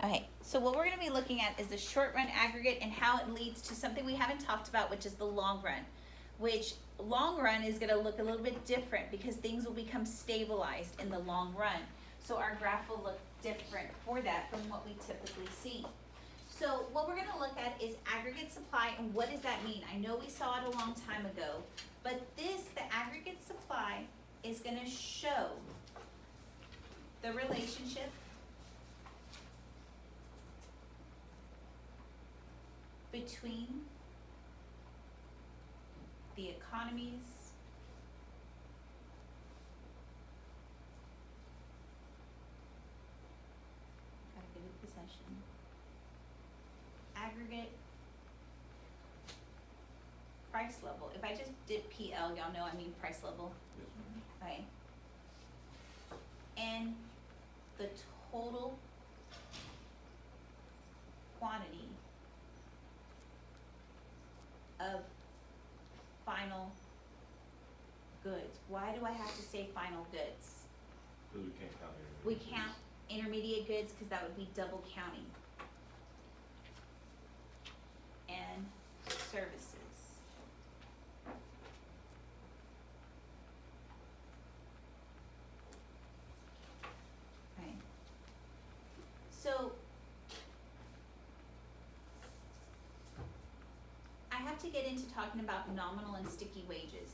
Okay, so what we're going to be looking at is the short run aggregate and how it leads to something we haven't talked about, which is the long run. Which long run is going to look a little bit different because things will become stabilized in the long run. So our graph will look different for that from what we typically see. So what we're going to look at is aggregate supply, and what does that mean? I know we saw it a long time ago, but the aggregate supply is going to show the relationship between the economies possession, aggregate price level. If I just did PL, y'all know I mean price level. Yes, Okay. And the total quantity of final goods. Why do I have to say final goods? because we can't count here. We count intermediate goods because that would be double counting. And services. Okay. So I have to get into talking about nominal and sticky wages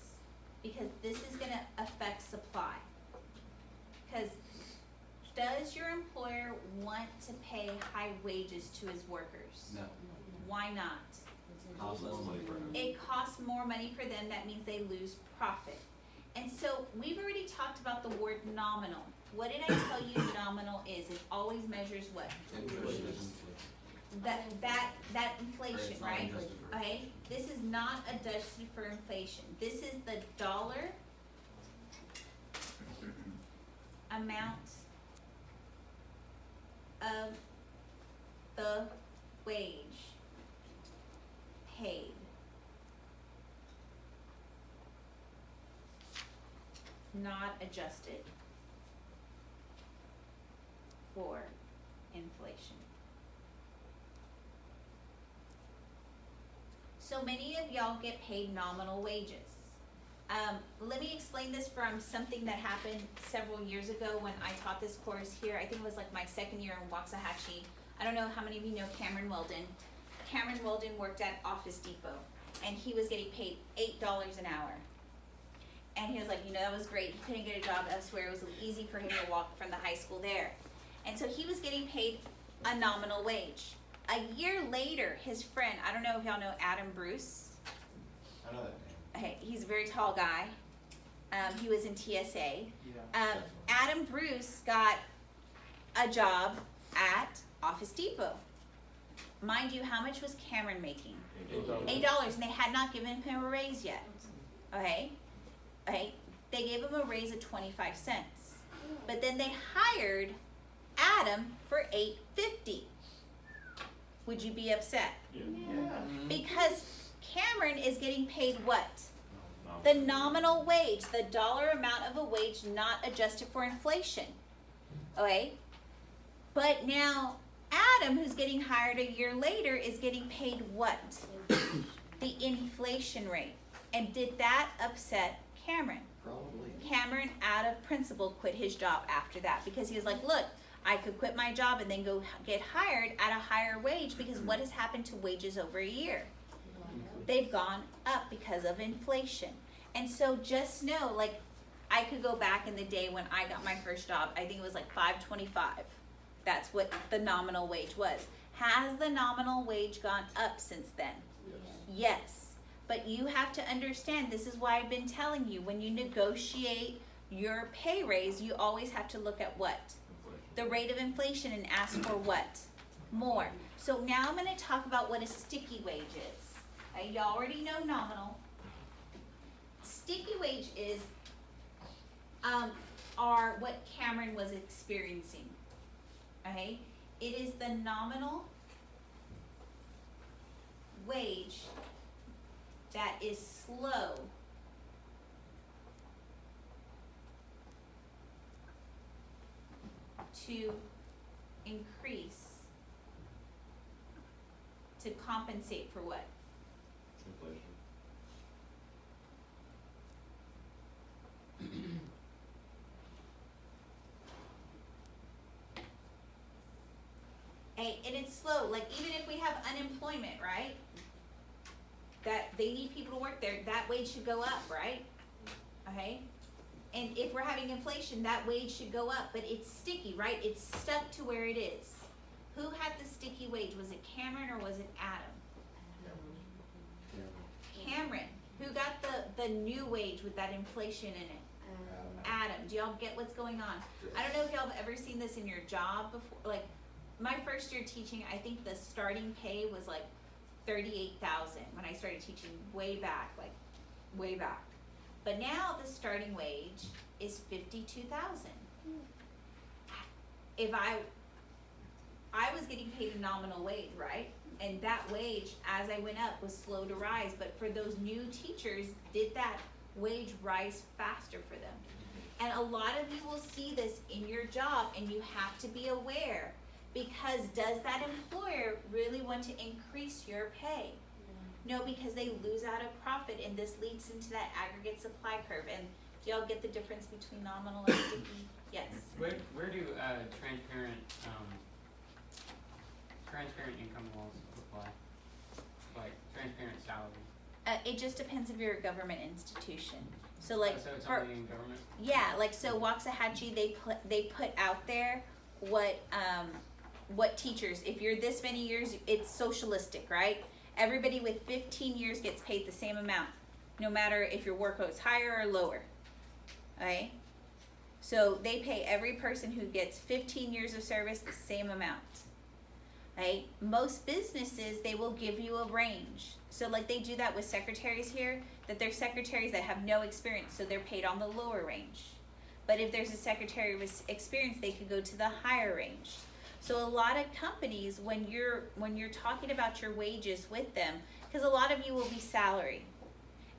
because this is going to affect supply. Because does your employer want to pay high wages to his workers? No. Why not? Costs less money for him. It costs more money for them, that means they lose profit. And so we've already talked about the word nominal. What did I tell you nominal is? It always measures what? Inflation. That inflation, It's not right? adjusted for Okay, this is not adjusted for inflation. This is the dollar amount of the wage paid. Not adjusted for inflation. So many of y'all get paid nominal wages. Let me explain this from something that happened several years ago when I taught this course here. I think it was like my second year in Waxahachie. I don't know how many of you know Cameron Weldon. Cameron Weldon worked at Office Depot, and he was getting paid $8 an hour. And he was like, that was great. He couldn't get a job elsewhere. It was easy for him to walk from the high school there. And so he was getting paid a nominal wage. A year later, his friend, I don't know if y'all know Adam Bruce. I know that name. Okay, he's a very tall guy. He was in TSA. Adam Bruce got a job at Office Depot. Mind you, how much was Cameron making? $8, and they had not given him a raise yet. Okay? Okay, they gave him a raise of 25 cents. But then they hired Adam for $8.50. Would you be upset? Yeah. Because Cameron is getting paid what? The nominal wage, the dollar amount of a wage not adjusted for inflation. Okay? But now Adam, who's getting hired a year later, is getting paid what? The inflation rate. And did that upset Cameron? Probably. Cameron, out of principle, quit his job after that because he was like, look, I could quit my job and then go get hired at a higher wage because what has happened to wages over a year? They've gone up because of inflation. And so just know, like, I could go back in the day when I got my first job. I think it was like $5.25. That's what the nominal wage was. Has the nominal wage gone up since then? Yes. But you have to understand, this is why I've been telling you, when you negotiate your pay raise, you always have to look at what? The rate of inflation and ask for what? More. So now I'm going to talk about what a sticky wage is. You already know nominal. Sticky wage is are what Cameron was experiencing. Okay? It is the nominal wage that is slow to increase to compensate for what? Inflation. Hey, and it's slow, like even if we have unemployment, right? That they need people to work there, that wage should go up, right? Okay? And if we're having inflation, that wage should go up, but it's sticky, right? It's stuck to where it is. Who had the sticky wage? Was it Cameron or was it Adam? Cameron. Who got the new wage with that inflation in it? Adam. Do y'all get what's going on? I don't know if y'all have ever seen this in your job before. Like my first year teaching, I think the starting pay was like $38,000 when I started teaching way back. But now the starting wage is $52,000. If I was getting paid a nominal wage, right? And that wage, as I went up, was slow to rise. But for those new teachers, did that wage rise faster for them? And a lot of you will see this in your job, and you have to be aware, because does that employer really want to increase your pay? No, because they lose out of profit, and this leads into that aggregate supply curve. And do y'all get the difference between nominal and sticky? Yes. Where do transparent income laws apply? Like transparent salaries? It just depends if you're a government institution. So like, So it's for, only in government? yeah, like so Waxahachie, they put out there what teachers, if you're this many years, it's socialistic, right? Everybody with 15 years gets paid the same amount, no matter if your work goes higher or lower, okay? So they pay every person who gets 15 years of service the same amount, right? Most businesses, they will give you a range. So like they do that with secretaries here, that there's secretaries that have no experience, so they're paid on the lower range. But if there's a secretary with experience, they could go to the higher range. So a lot of companies, when you're talking about your wages with them, because a lot of you will be salary,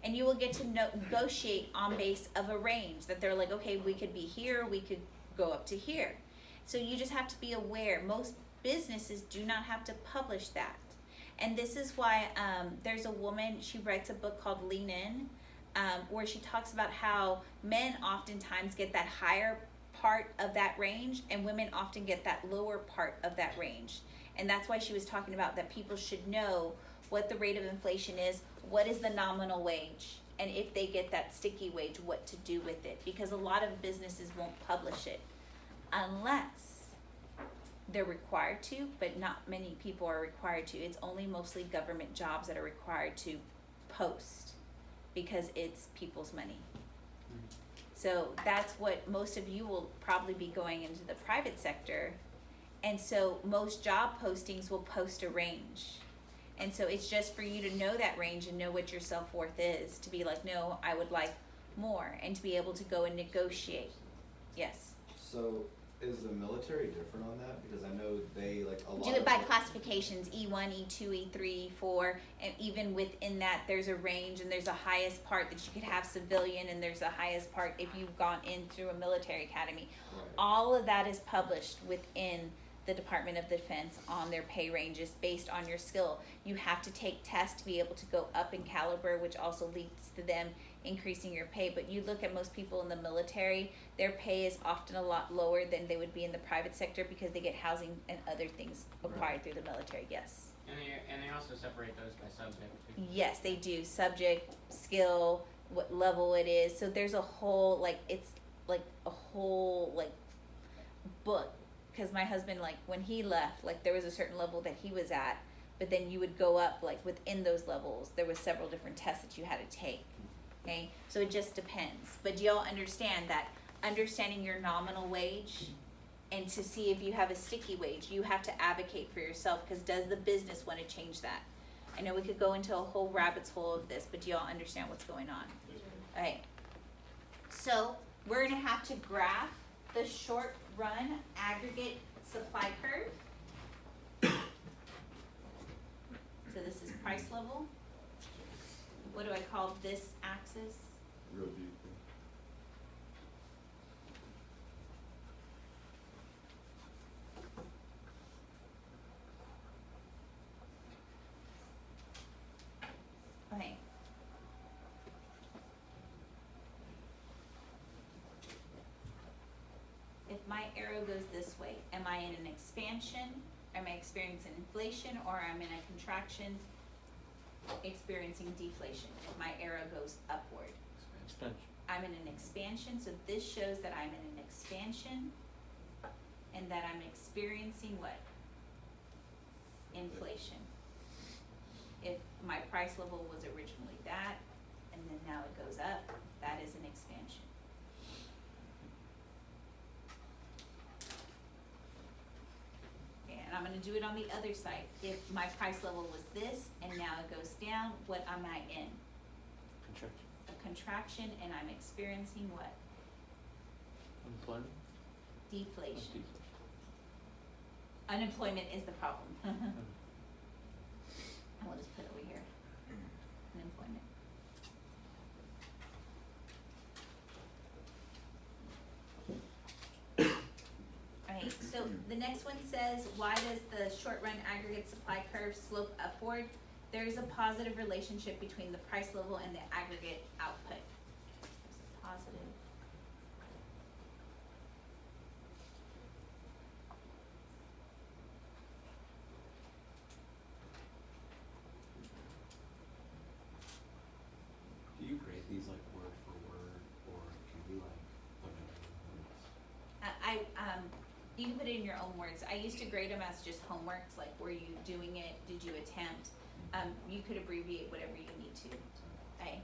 and you will get to negotiate on base of a range that they're like, okay, we could be here, we could go up to here. So you just have to be aware. Most businesses do not have to publish that. And this is why there's a woman, she writes a book called Lean In, where she talks about how men oftentimes get that higher part of that range, and women often get that lower part of that range. And that's why she was talking about that people should know what the rate of inflation is, what is the nominal wage, and if they get that sticky wage, what to do with it. Because a lot of businesses won't publish it unless they're required to, but not many people are required to. It's only mostly government jobs that are required to post because it's people's money. So that's what most of you will probably be going into the private sector. And so most job postings will post a range. And so it's just for you to know that range and know what your self-worth is, to be like, no, I would like more, and to be able to go and negotiate. Yes. So is the military different on that? Because I know they like a lot. Do it by classifications, E1, E2, E3, E4, and even within that there's a range, and there's a highest part that you could have civilian, and there's a highest part if you've gone in through a military academy. Right. All of that is published within the Department of Defense on their pay ranges based on your skill. You have to take tests to be able to go up in caliber, which also leads to them increasing your pay. But you look at most people in the military, their pay is often a lot lower than they would be in the private sector because they get housing and other things acquired through the military. Yes. And they also separate those by subject too. Yes, they do. Subject, skill, what level it is. So there's a whole, like, it's like a whole, like, book. Because my husband, like, when he left, like, there was a certain level that he was at, but then you would go up, like, within those levels, there was several different tests that you had to take, okay? So it just depends. But do y'all understand that understanding your nominal wage and to see if you have a sticky wage, you have to advocate for yourself, because does the business want to change that? I know we could go into a whole rabbit's hole of this, but do y'all understand what's going on? All right. So we're going to have to graph the short run aggregate supply curve. So this is price level. What do I call this axis? Real deep. my arrow goes this way, am I in an expansion? Am I experiencing inflation, or I'm in a contraction experiencing deflation? If my arrow goes upward, Expansion. I'm in an expansion, so this shows that I'm in an expansion and that I'm experiencing what? Inflation. If my price level was originally that, and then now it goes up, that is an expansion. And I'm gonna do it on the other side. If my price level was this, and now it goes down, what am I in? Contraction. A contraction, and I'm experiencing what? Unemployment. Deflation. Unemployment is the problem. And we'll just put it over here. Unemployment. Alright, so the next one says, why does the short run aggregate supply curve slope upward? There is a positive relationship between the price level and the aggregate output. There's a positive. Do you grade these like word for word, or can we like put it in You can put it in your own words. I used to grade them as just homeworks, like were you doing it, did you attempt? You could abbreviate whatever you need to, okay?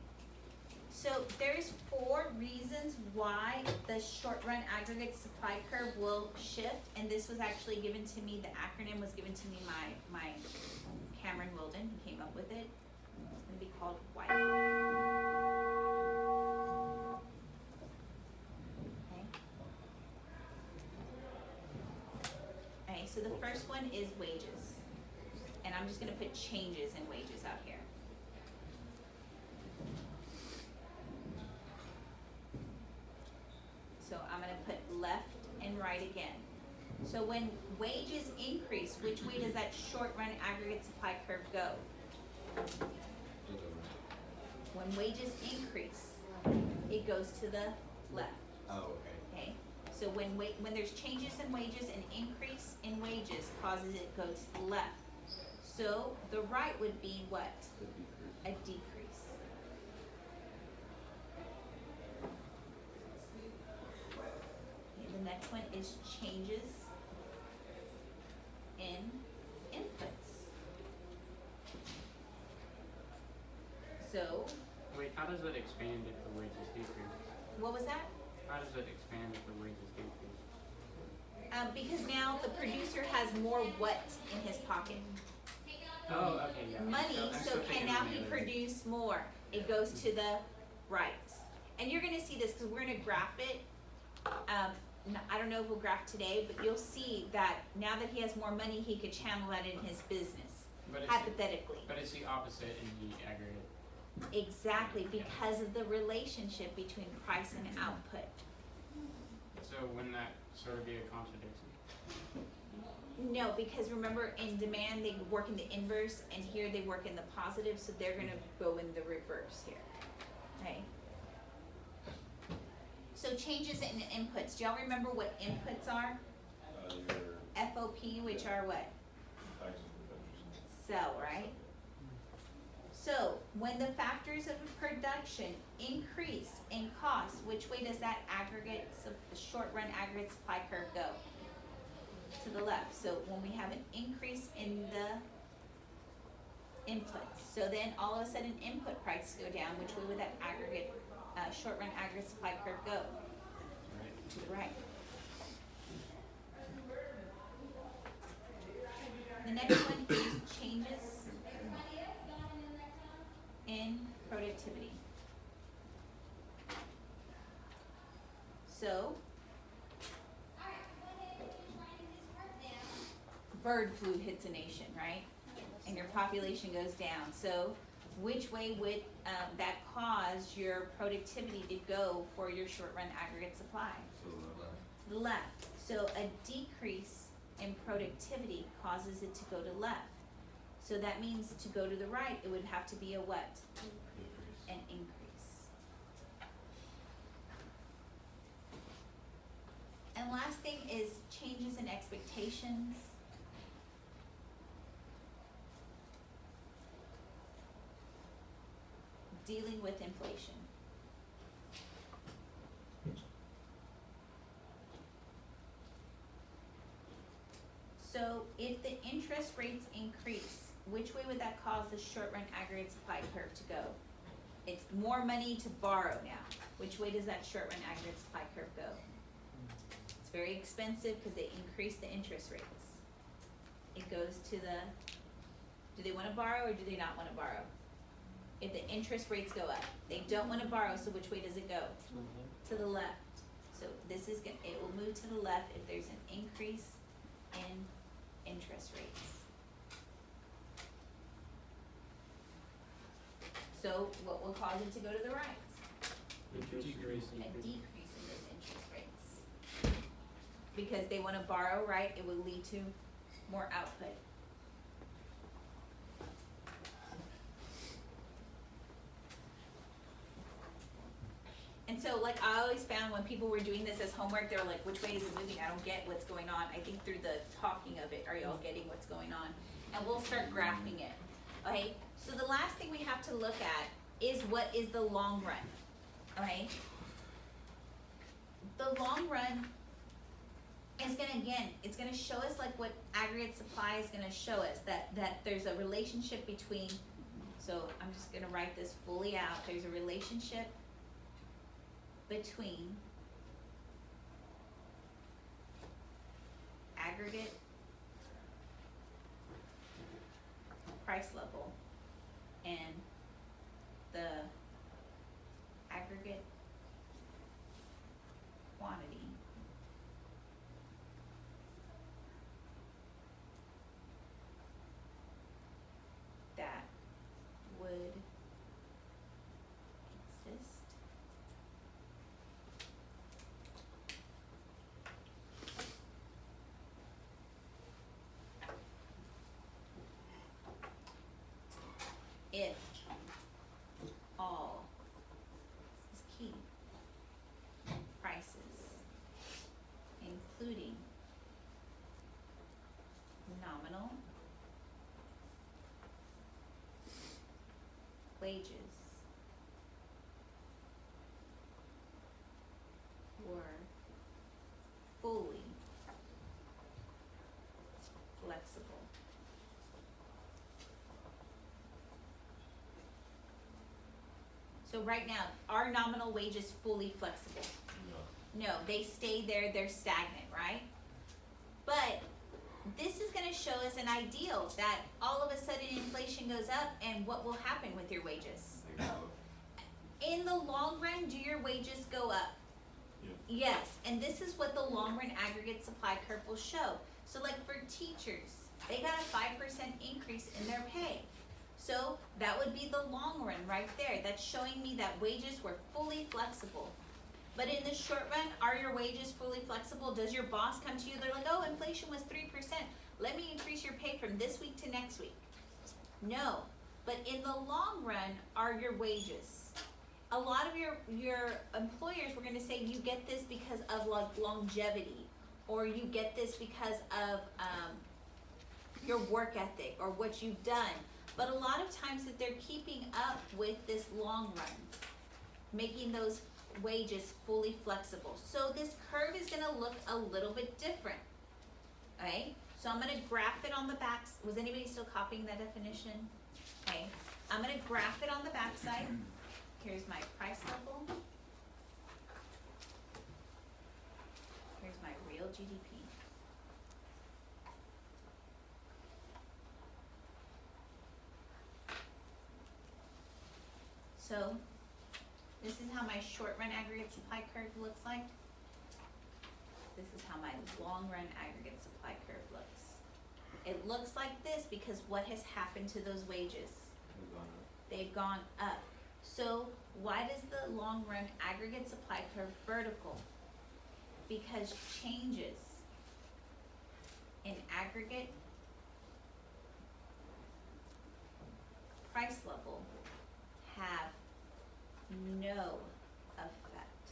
So there's 4 reasons why the short run aggregate supply curve will shift, and this was actually given to me, the acronym was given to me my Cameron Wilden, who came up with it. It's gonna be called WHITE. Okay, so the first one is wages. And I'm just gonna put changes in wages out here. So I'm gonna put left and right again. So when wages increase, which way does that short run aggregate supply curve go? When wages increase, it goes to the left. Oh, okay. Okay, so when there's changes in wages, an increase in wages causes it to go to the left. So the right would be what? A decrease. Okay, the next one is changes in inputs. So, Wait, how does it expand if the wages decrease? what was that? How does it expand if the wages decrease? Because now the producer has more what in his pocket? Oh, okay, yeah. Money, I'm so still can thinking now on the he other- produce more? It goes to the right. And you're gonna see this, cause we're gonna graph it. I don't know if we'll graph today, but you'll see that now that he has more money, he could channel that in his business, But it's, hypothetically. but it's the opposite in the aggregate. Exactly, because of the relationship between price and output. So wouldn't that sort of be a contradiction? No, because remember in demand, they work in the inverse, and here they work in the positive, so they're gonna go in the reverse here, okay? So changes in inputs, do y'all remember what inputs are? Your FOP, which are what? taxes and deductions. Sell, right? So, when the factors of production increase in cost, which way does that aggregate, the short run aggregate supply curve go? To the left. So when we have an increase in the inputs, so then all of a sudden input prices go down, which way would that aggregate, short run aggregate supply curve go? Right. To the right. The next one is changes in productivity. So, bird flu hits a nation, right? And your population goes down. So, which way would that cause your productivity to go for your short run aggregate supply? So Left. So a decrease in productivity causes it to go to left. So that means to go to the right, it would have to be a what? An increase. And last thing is changes in expectations. Dealing with inflation. So if the interest rates increase, which way would that cause the short-run aggregate supply curve to go? It's more money to borrow now. Which way does that short-run aggregate supply curve go? It's very expensive because they increase the interest rates. It goes to the, do they wanna borrow or do they not wanna borrow? If the interest rates go up, they don't wanna borrow, so which way does it go? To the left. So this is it will move to the left if there's an increase in interest rates. So what will cause it to go to the right? Decrease. A decrease in those interest rates. Because they wanna borrow, right? It will lead to more output. And so, like, I always found when people were doing this as homework, they were like, which way is it moving? I don't get what's going on. I think through the talking of it, are y'all getting what's going on? And we'll start graphing it, okay? So the last thing we have to look at is what is the long run, okay? The long run is gonna, again, it's gonna show us like what aggregate supply is gonna show us, that there's a relationship between, so I'm just gonna write this fully out, there's a relationship between aggregate price level and the aggregate quantity that would exist if all, this is key, prices, including nominal wages, were fully flexible. So right now, are nominal wages fully flexible? No, they stay there, they're stagnant, right? But this is gonna show us an ideal that all of a sudden inflation goes up and what will happen with your wages? In the long run, do your wages go up? Yes, and this is what the long run aggregate supply curve will show. So like for teachers, they got a 5% increase in their pay. So that would be the long run right there. That's showing me that wages were fully flexible. But in the short run, are your wages fully flexible? Does your boss come to you, they're like, oh, inflation was 3%. Let me increase your pay from this week to next week. No, but in the long run, are your wages? A lot of your employers were gonna say you get this because of longevity, or you get this because of your work ethic or what you've done. But a lot of times that they're keeping up with this long run, making those wages fully flexible. So this curve is gonna look a little bit different, okay? So I'm gonna graph it on the back. Was anybody still copying that definition? Okay, I'm gonna graph it on the back side. Here's my price level. Here's my real GDP. So this is how my short run aggregate supply curve looks like. This is how my long run aggregate supply curve looks. It looks like this because what has happened to those wages? They've gone up. So why does the long run aggregate supply curve vertical? Because changes in aggregate price level have no effect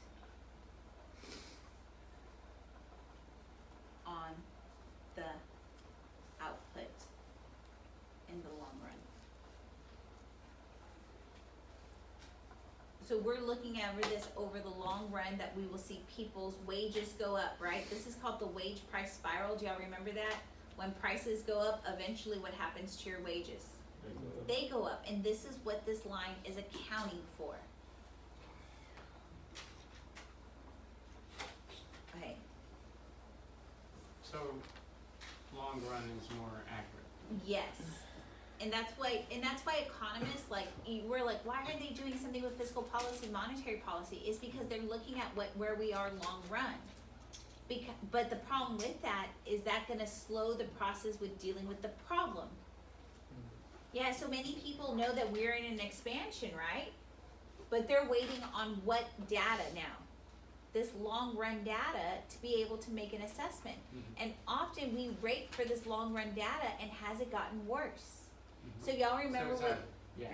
So we're looking over this over the long run, that we will see people's wages go up, right? This is called the wage price spiral. Do y'all remember that? When prices go up, eventually what happens to your wages? They go up, and this is what this line is accounting for. Okay, So, long run is more accurate. yes. And that's why economists, we're like, why are they doing something with fiscal policy, monetary policy? Is because they're looking at where we are long run. But the problem with that is that gonna slow the process with dealing with the problem. Yeah, so many people know that we're in an expansion, right? But they're waiting on what data now? This long run data to be able to make an assessment. And often we wait for this long run data, and has it gotten worse? So y'all remember So is what? that- Yeah.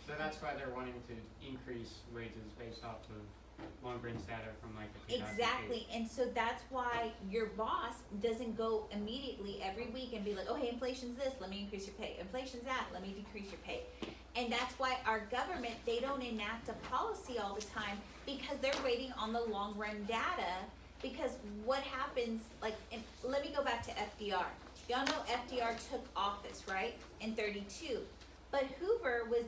So that's why they're wanting to increase wages based off of long range data from like the 2008. Exactly, and so that's why your boss doesn't go immediately every week and be like, oh, hey, inflation's this, let me increase your pay. Inflation's that, let me decrease your pay. And that's why our government, they don't enact a policy all the time, because they're waiting on the long run data. Because what happens, and let me go back to FDR. Y'all know FDR took office, right, in 32. But Hoover was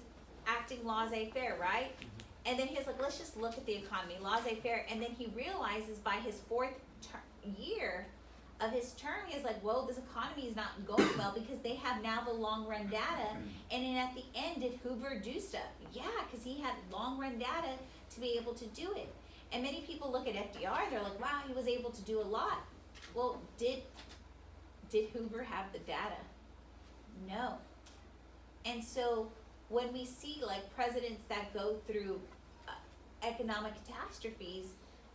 acting laissez-faire, right? And then he's like, let's just look at the economy, laissez-faire. And then he realizes by his fourth year of his term, he's like, whoa, this economy is not going well, because they have now the long run data. And then at the end, did Hoover do stuff? Yeah, because he had long run data to be able to do it. And many people look at FDR, they're like, wow, he was able to do a lot. Well, did Hoover have the data? No. And so when we see presidents that go through economic catastrophes,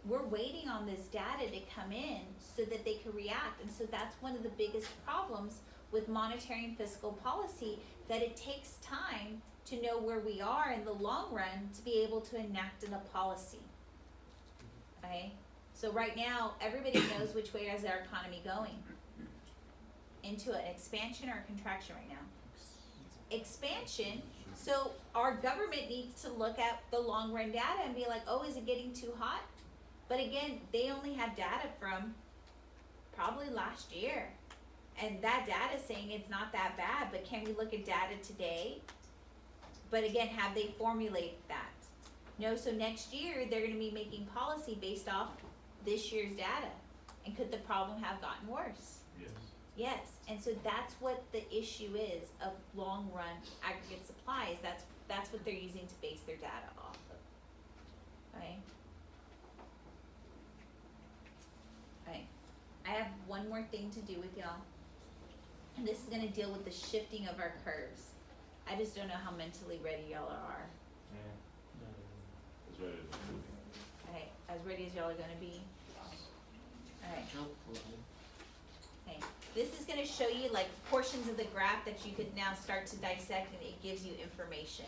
we're waiting on this data to come in so that they can react. And so that's one of the biggest problems with monetary and fiscal policy, that it takes time to know where we are in the long run to be able to enact in a policy. Okay? So right now, everybody knows which way is our economy going. Into an expansion or a contraction right now? Expansion. So our government needs to look at the long run data and be like, oh, is it getting too hot? But again, they only have data from probably last year. And that data is saying it's not that bad, but can we look at data today? But again, have they formulated that? No, so next year they're gonna be making policy based off this year's data. And could the problem have gotten worse? Yes. Yes, and so that's what the issue is of long run aggregate supplies. That's what they're using to base their data off of. Okay? Okay. I have one more thing to do with y'all. And this is gonna deal with the shifting of our curves. I just don't know how mentally ready y'all are. That's right. Okay, as ready as y'all are gonna be. Alright. Okay, this is gonna show you portions of the graph that you could now start to dissect, and it gives you information.